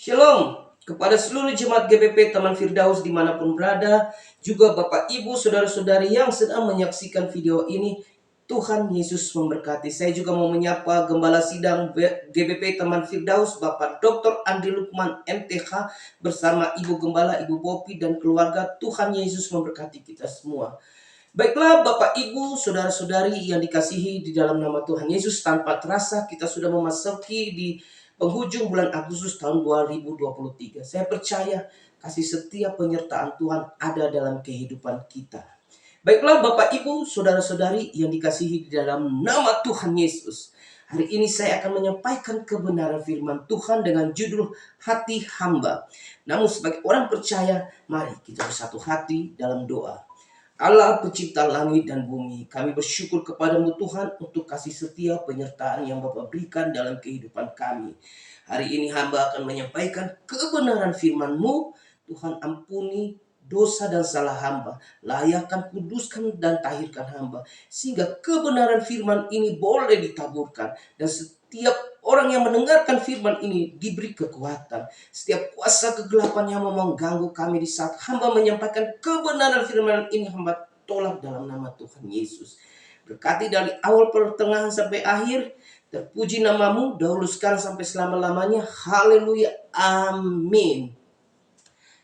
Shalom kepada seluruh jemaat GBP Taman Firdaus dimanapun berada, juga Bapak Ibu Saudara-saudari yang sedang menyaksikan video ini. Tuhan Yesus memberkati. Saya juga mau menyapa Gembala Sidang GBP Taman Firdaus Bapak Dr. Andi Lukman MTH bersama Ibu Gembala, Ibu Popi dan keluarga. Tuhan Yesus memberkati kita semua. Baiklah Bapak Ibu Saudara-saudari yang dikasihi di dalam nama Tuhan Yesus, tanpa terasa kita sudah memasuki di penghujung bulan Agustus tahun 2023. Saya percaya kasih setia penyertaan Tuhan ada dalam kehidupan kita. Baiklah Bapak Ibu Saudara-saudari yang dikasihi di dalam nama Tuhan Yesus, hari ini saya akan menyampaikan kebenaran firman Tuhan dengan judul Hati Hamba. Namun sebagai orang percaya, mari kita bersatu hati dalam doa. Allah pencipta langit dan bumi, kami bersyukur kepadamu Tuhan untuk kasih setia penyertaan yang Bapa berikan dalam kehidupan kami. Hari ini hamba akan menyampaikan kebenaran firman-Mu. Tuhan, ampuni dosa dan salah hamba, layakkan, kuduskan dan tahirkan hamba, sehingga kebenaran firman ini boleh ditaburkan dan setiap orang yang mendengarkan firman ini diberi kekuatan. Setiap kuasa kegelapan yang mau mengganggu kami di saat hamba menyampaikan kebenaran firman ini, hamba tolak dalam nama Tuhan Yesus. Berkati dari awal pertengahan sampai akhir. Terpuji namamu dahulu sekarang sampai selama-lamanya. Haleluya. Amin.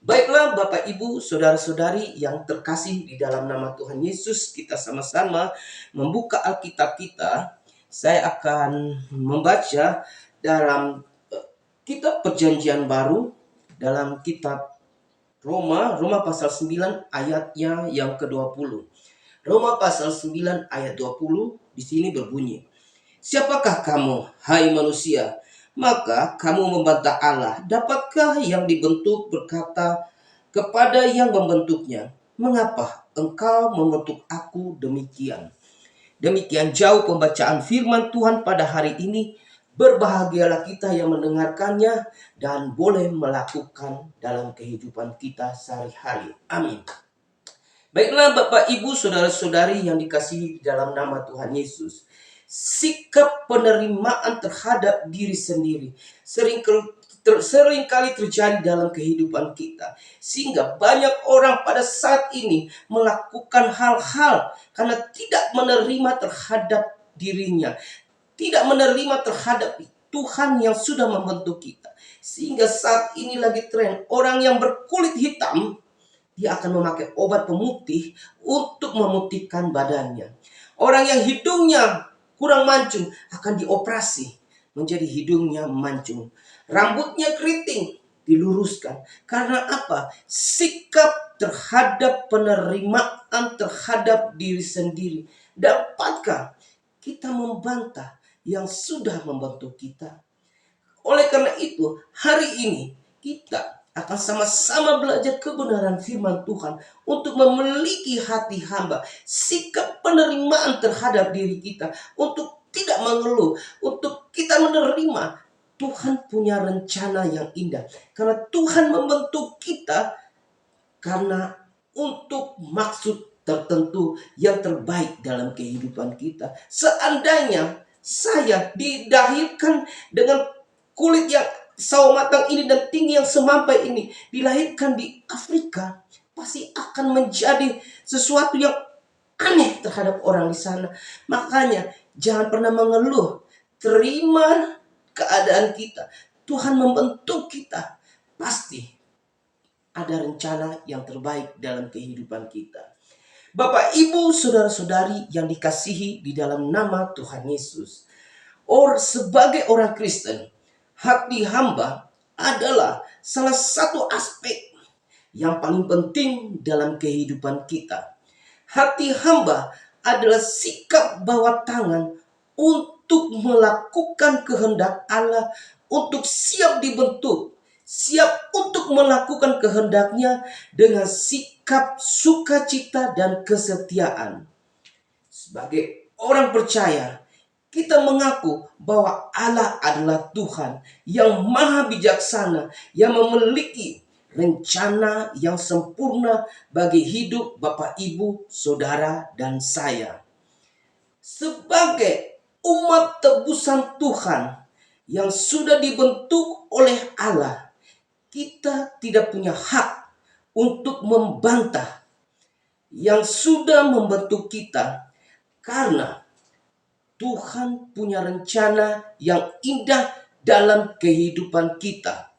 Baiklah Bapak Ibu Saudara-saudari yang terkasih di dalam nama Tuhan Yesus, kita sama-sama membuka Alkitab kita. Saya akan membaca dalam kitab Perjanjian Baru, dalam kitab Roma pasal 9 ayatnya yang ke-20. Roma pasal 9 ayat 20 di sini berbunyi, "Siapakah kamu, hai manusia? Maka kamu membantah Allah. Dapatkah yang dibentuk berkata kepada yang membentuknya, mengapa engkau membentuk aku demikian?" Demikian jauh pembacaan firman Tuhan pada hari ini. Berbahagialah kita yang mendengarkannya dan boleh melakukan dalam kehidupan kita sehari-hari. Amin. Baiklah Bapak Ibu Saudara-saudari yang dikasihi dalam nama Tuhan Yesus. Sikap penerimaan terhadap diri sendiri seringkali terjadi dalam kehidupan kita. Sehingga banyak orang pada saat ini melakukan hal-hal karena tidak menerima terhadap dirinya. Tidak menerima terhadap Tuhan yang sudah membentuk kita. Sehingga saat ini lagi tren orang yang berkulit hitam, dia akan memakai obat pemutih untuk memutihkan badannya. Orang yang hidungnya kurang mancung akan dioperasi menjadi hidungnya mancung. Rambutnya keriting diluruskan. Karena apa? Sikap terhadap penerimaan terhadap diri sendiri. Dapatkah kita membantah yang sudah membentuk kita? Oleh karena itu, hari ini kita akan sama-sama belajar kebenaran firman Tuhan untuk memiliki hati hamba, sikap penerimaan terhadap diri kita, untuk tidak mengeluh, untuk kita menerima Tuhan punya rencana yang indah. Karena Tuhan membentuk kita karena untuk maksud tertentu yang terbaik dalam kehidupan kita. Seandainya saya dilahirkan dengan kulit yang sawo matang ini dan tinggi yang semampai ini, dilahirkan di Afrika, pasti akan menjadi sesuatu yang aneh terhadap orang di sana. Makanya jangan pernah mengeluh, terima keadaan kita. Tuhan membentuk kita, pasti ada rencana yang terbaik dalam kehidupan kita. Bapak, Ibu, Saudara-saudari yang dikasihi di dalam nama Tuhan Yesus, sebagai orang Kristen, hati hamba adalah salah satu aspek yang paling penting dalam kehidupan kita. Hati hamba adalah sikap bawah tangan untuk melakukan kehendak Allah, untuk siap dibentuk, siap untuk melakukan kehendaknya dengan sikap sukacita dan kesetiaan. Sebagai orang percaya, kita mengaku bahwa Allah adalah Tuhan yang maha bijaksana, yang memiliki rencana yang sempurna bagi hidup Bapak, Ibu, Saudara, dan saya. Sebagai umat tebusan Tuhan yang sudah dibentuk oleh Allah, kita tidak punya hak untuk membantah yang sudah membentuk kita, karena Tuhan punya rencana yang indah dalam kehidupan kita.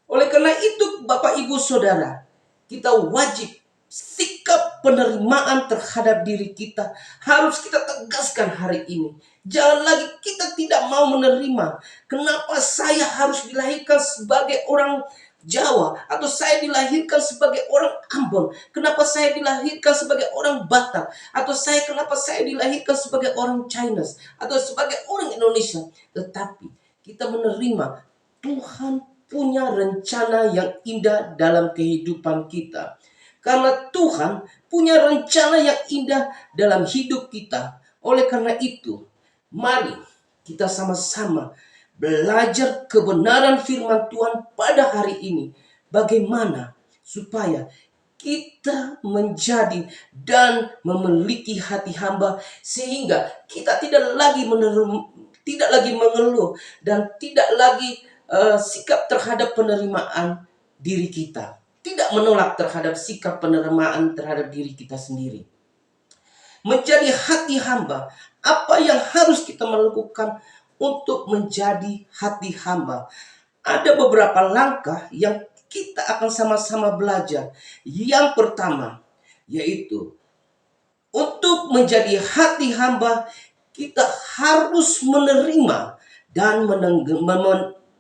Oleh karena itu, Bapak Ibu Saudara, kita wajib sikap penerimaan terhadap diri kita harus kita tegaskan hari ini. Jangan lagi kita tidak mau menerima. Kenapa saya harus dilahirkan sebagai orang Jawa, atau saya dilahirkan sebagai orang Ambon? Kenapa saya dilahirkan sebagai orang Batak? Atau kenapa saya dilahirkan sebagai orang Chinese atau sebagai orang Indonesia? Tetapi kita menerima Tuhan punya rencana yang indah dalam kehidupan kita. Karena Tuhan punya rencana yang indah dalam hidup kita. Oleh karena itu, mari kita sama-sama belajar kebenaran firman Tuhan pada hari ini. Bagaimana supaya kita menjadi dan memiliki hati hamba, sehingga kita tidak lagi mengeluh dan tidak lagi sikap terhadap penerimaan diri kita. Tidak menolak terhadap sikap penerimaan terhadap diri kita sendiri. Menjadi hati hamba, apa yang harus kita melakukan untuk menjadi hati hamba? Ada beberapa langkah yang kita akan sama-sama belajar. Yang pertama, yaitu untuk menjadi hati hamba, kita harus menerima dan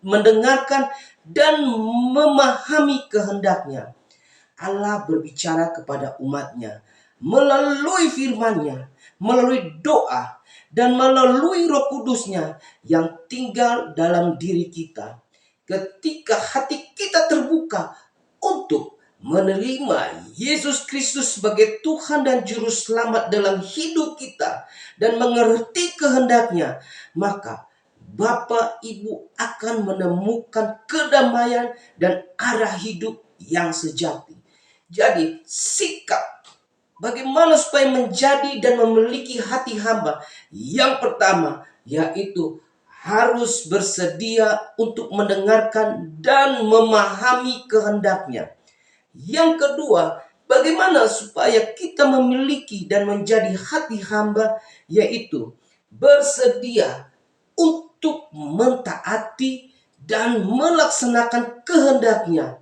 mendengarkan dan memahami kehendaknya. Allah berbicara kepada umatnya melalui firman-Nya, melalui doa, dan melalui Roh Kudus-Nya yang tinggal dalam diri kita. Ketika hati kita terbuka untuk menerima Yesus Kristus sebagai Tuhan dan Juru Selamat dalam hidup kita dan mengerti kehendaknya, maka Bapak Ibu akan menemukan kedamaian dan arah hidup yang sejati. Jadi sikap bagaimana supaya menjadi dan memiliki hati hamba? Yang pertama yaitu harus bersedia untuk mendengarkan dan memahami kehendaknya. Yang kedua, bagaimana supaya kita memiliki dan menjadi hati hamba? Yaitu bersedia untuk mentaati dan melaksanakan kehendaknya.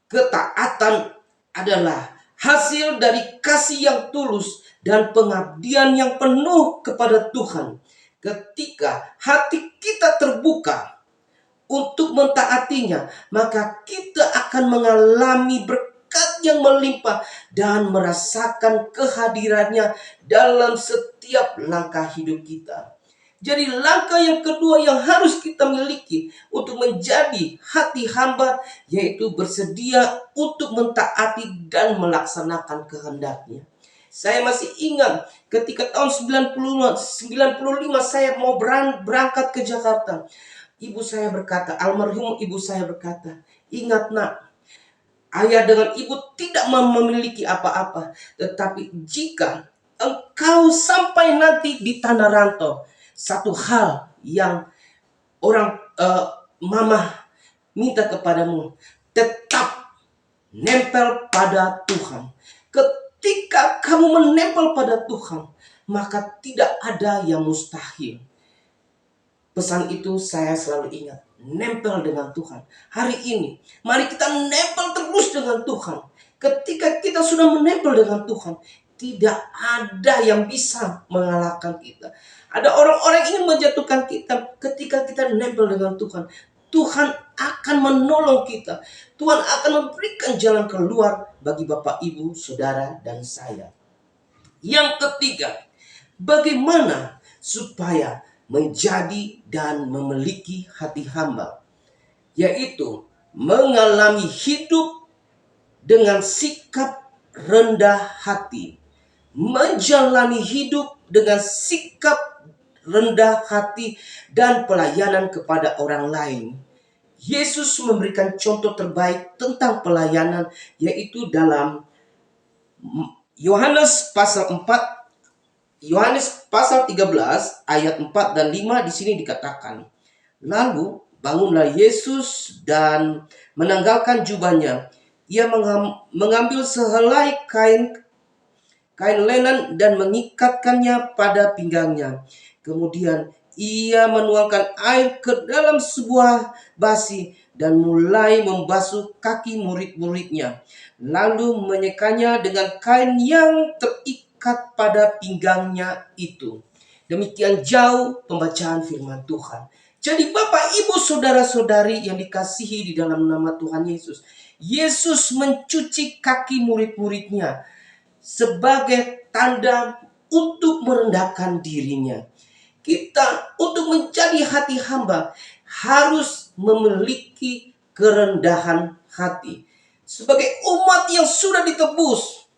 Ketaatan adalah hasil dari kasih yang tulus dan pengabdian yang penuh kepada Tuhan. Ketika hati kita terbuka untuk mentaatinya, maka kita akan mengalami berkat yang melimpah dan merasakan kehadirannya dalam setiap langkah hidup kita. Jadi langkah yang kedua yang harus kita miliki untuk menjadi hati hamba, yaitu bersedia untuk mentaati dan melaksanakan kehendaknya. Saya masih ingat ketika tahun 95 saya mau berangkat ke Jakarta. Almarhum ibu saya berkata, "Ingat nak, ayah dengan ibu tidak memiliki apa-apa. Tetapi jika engkau sampai nanti di tanah rantau, satu hal yang mama minta kepadamu, tetap nempel pada Tuhan. Ketika kamu menempel pada Tuhan, maka tidak ada yang mustahil." Pesan itu saya selalu ingat, nempel dengan Tuhan. Hari ini, mari kita nempel terus dengan Tuhan. Ketika kita sudah menempel dengan Tuhan, tidak ada yang bisa mengalahkan kita. Ada orang-orang ingin menjatuhkan kita. Ketika kita nempel dengan Tuhan, Tuhan akan menolong kita. Tuhan akan memberikan jalan keluar bagi Bapak, Ibu, Saudara, dan saya. Yang ketiga, bagaimana supaya menjadi dan memiliki hati hamba? Yaitu mengalami hidup dengan sikap rendah hati. Menjalani hidup dengan sikap rendah hati dan pelayanan kepada orang lain. Yesus memberikan contoh terbaik tentang pelayanan, yaitu dalam Yohanes pasal 13 ayat 4 dan 5 di sini dikatakan, "Lalu Bangunlah Yesus dan menanggalkan jubahnya. Ia mengambil sehelai kain lenan dan mengikatkannya pada pinggangnya. Kemudian ia menuangkan air ke dalam sebuah basi dan mulai membasuh kaki murid-muridnya. Lalu menyekanya dengan kain yang terikat pada pinggangnya itu. Demikian jauh pembacaan firman Tuhan. Jadi Bapak, Ibu, Saudara-saudari yang dikasihi di dalam nama Tuhan Yesus. Yesus mencuci kaki murid-muridnya sebagai tanda untuk merendahkan dirinya. Kita untuk menjadi hati hamba harus memiliki kerendahan hati. Sebagai umat yang sudah ditebus,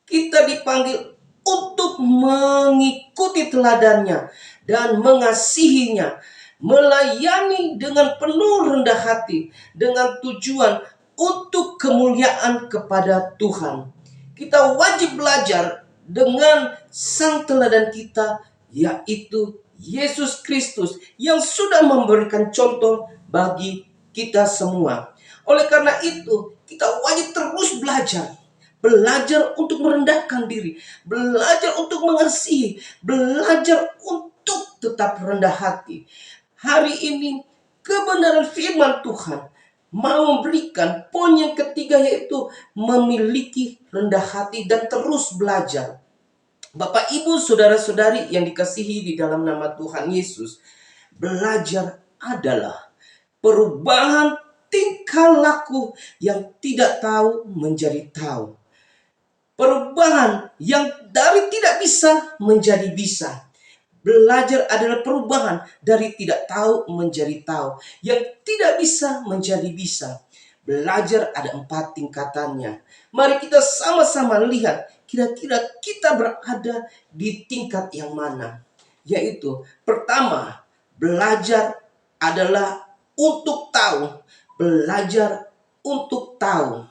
kita dipanggil untuk mengikuti teladannya dan mengasihinya, melayani dengan penuh rendah hati dengan tujuan untuk kemuliaan kepada Tuhan. Kita wajib belajar dengan sang teladan kita, yaitu Yesus Kristus yang sudah memberikan contoh bagi kita semua. Oleh karena itu, kita wajib terus belajar. Belajar untuk merendahkan diri, belajar untuk mengasihi, belajar untuk tetap rendah hati. Hari ini kebenaran firman Tuhan mau memberikan poin yang ketiga, yaitu memiliki rendah hati dan terus belajar. Bapak, Ibu, Saudara-saudari yang dikasihi di dalam nama Tuhan Yesus, belajar adalah perubahan tingkah laku yang tidak tahu menjadi tahu. Perubahan yang dari tidak bisa menjadi bisa. Belajar adalah perubahan dari tidak tahu menjadi tahu. Yang tidak bisa menjadi bisa. Belajar ada 4 tingkatannya. Mari kita sama-sama lihat kira-kira kita berada di tingkat yang mana. Yaitu pertama, belajar adalah untuk tahu. Belajar untuk tahu.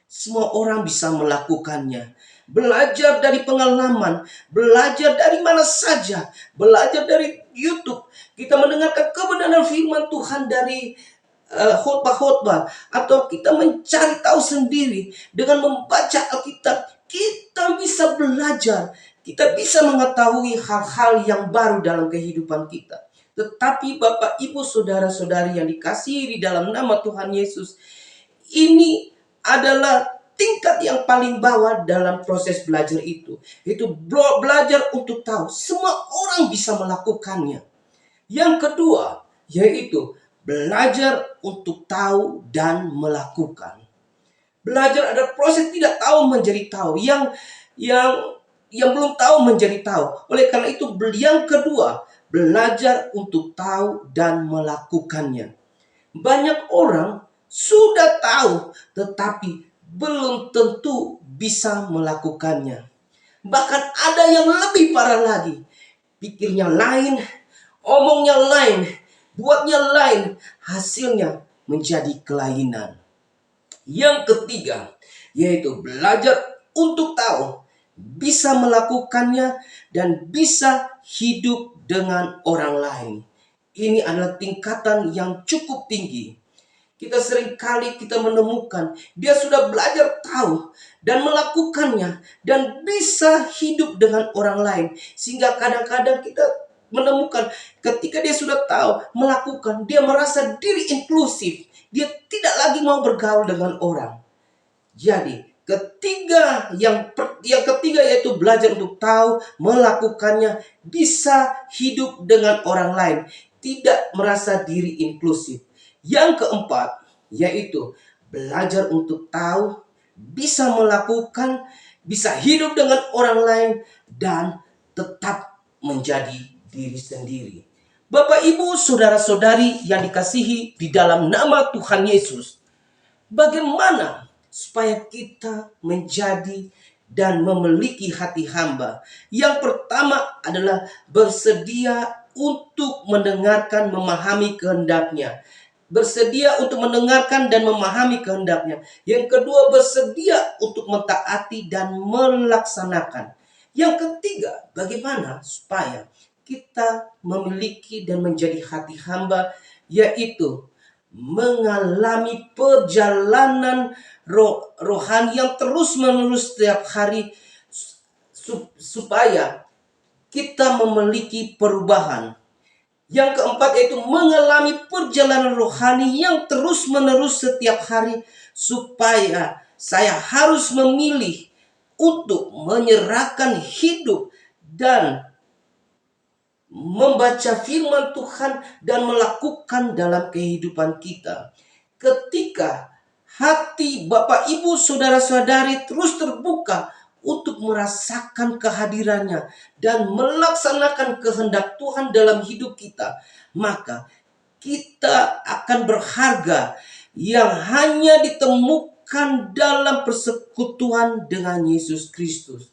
Semua orang bisa melakukannya. Belajar dari pengalaman, belajar dari mana saja, belajar dari YouTube. Kita mendengarkan kebenaran firman Tuhan dari khotbah-khotbah, atau kita mencari tahu sendiri dengan membaca Alkitab. Kita bisa belajar, kita bisa mengetahui hal-hal yang baru dalam kehidupan kita. Tetapi Bapak, Ibu, Saudara-saudari yang dikasihi di dalam nama Tuhan Yesus, ini adalah tingkat yang paling bawah dalam proses belajar itu. Itu belajar untuk tahu. Semua orang bisa melakukannya. Yang kedua, yaitu belajar untuk tahu dan melakukan. Belajar ada proses tidak tahu menjadi tahu. Yang belum tahu menjadi tahu. Oleh karena itu, yang kedua, belajar untuk tahu dan melakukannya. Banyak orang sudah tahu, tetapi belum tentu bisa melakukannya. Bahkan ada yang lebih parah lagi. Pikirnya lain, omongnya lain, buatnya lain, hasilnya menjadi kelainan. Yang ketiga, yaitu belajar untuk tahu, bisa melakukannya, dan bisa hidup dengan orang lain. Ini adalah tingkatan yang cukup tinggi. Kita seringkali kita menemukan dia sudah belajar tahu dan melakukannya dan bisa hidup dengan orang lain. Sehingga kadang-kadang kita menemukan ketika dia sudah tahu, melakukan, dia merasa diri inklusif. Dia tidak lagi mau bergaul dengan orang. Jadi yang ketiga yaitu belajar untuk tahu, melakukannya, bisa hidup dengan orang lain, tidak merasa diri inklusif. Yang keempat, yaitu belajar untuk tahu, bisa melakukan, bisa hidup dengan orang lain, dan tetap menjadi diri sendiri. Bapak, Ibu, Saudara-saudari yang dikasihi di dalam nama Tuhan Yesus, bagaimana supaya kita menjadi dan memiliki hati hamba? Yang pertama adalah bersedia untuk mendengarkan, memahami kehendaknya. Bersedia untuk mendengarkan dan memahami kehendaknya. Yang kedua, bersedia untuk mentaati dan melaksanakan. Yang ketiga, bagaimana supaya kita memiliki dan menjadi hati hamba yaitu mengalami perjalanan rohani yang terus-menerus setiap hari supaya kita memiliki perubahan. Yang keempat yaitu mengalami perjalanan rohani yang terus-menerus setiap hari supaya saya harus memilih untuk menyerahkan hidup dan membaca firman Tuhan dan melakukan dalam kehidupan kita. Ketika hati Bapak Ibu saudara-saudari terus terbuka untuk merasakan kehadirannya dan melaksanakan kehendak Tuhan dalam hidup kita, maka kita akan berharga yang hanya ditemukan dalam persekutuan dengan Yesus Kristus.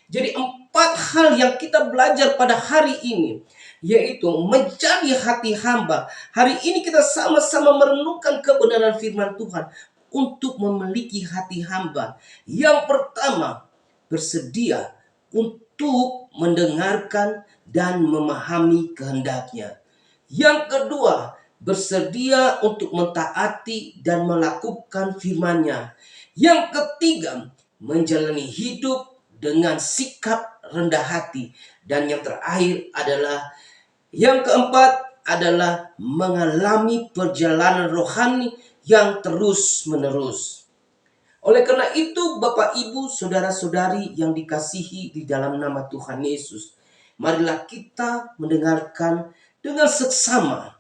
Jadi 4 hal yang kita belajar pada hari ini, yaitu menjadi hati hamba. Hari ini kita sama-sama merenungkan kebenaran firman Tuhan untuk memiliki hati hamba. Yang pertama, bersedia untuk mendengarkan dan memahami kehendaknya. Yang kedua, bersedia untuk mentaati dan melakukan firman-Nya. Yang ketiga, menjalani hidup dengan sikap rendah hati. Dan yang terakhir adalah, yang keempat adalah mengalami perjalanan rohani yang terus menerus. Oleh karena itu, Bapak Ibu saudara-saudari yang dikasihi di dalam nama Tuhan Yesus, marilah kita mendengarkan dengan seksama,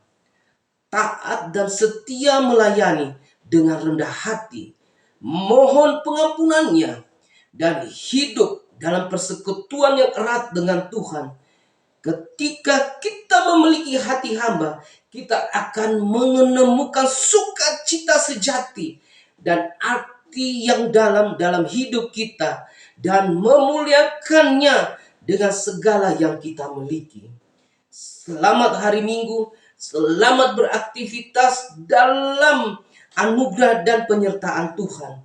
taat dan setia melayani dengan rendah hati, mohon pengampunannya, dan hidup dalam persekutuan yang erat dengan Tuhan. Ketika kita memiliki hati hamba, kita akan menemukan sukacita sejati dan arti yang dalam hidup kita, dan memuliakannya dengan segala yang kita miliki. Selamat hari Minggu, selamat beraktivitas dalam anugerah dan penyertaan Tuhan.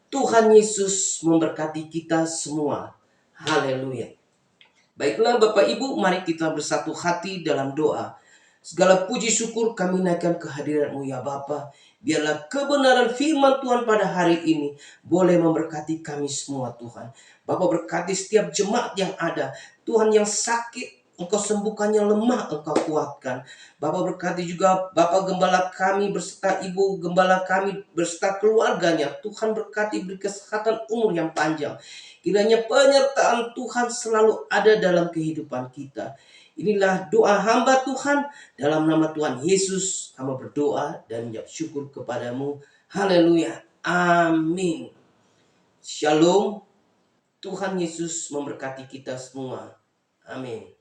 Tuhan Yesus memberkati kita semua. Haleluya. Baiklah Bapak Ibu, mari kita bersatu hati dalam doa. Segala puji syukur kami naikkan kehadiran-Mu ya Bapa. Biarlah kebenaran firman Tuhan pada hari ini boleh memberkati kami semua Tuhan. Bapak berkati setiap jemaat yang ada. Tuhan yang sakit, Engkau sembuhkan, yang lemah Engkau kuatkan. Bapak berkati juga Bapak Gembala kami beserta Ibu Gembala kami beserta keluarganya. Tuhan berkati, beri kesehatan, umur yang panjang. Kiranya penyertaan Tuhan selalu ada dalam kehidupan kita. Inilah doa hamba Tuhan. Dalam nama Tuhan Yesus hamba berdoa dan mengucap syukur kepadamu. Haleluya. Amin. Shalom. Tuhan Yesus memberkati kita semua. Amin.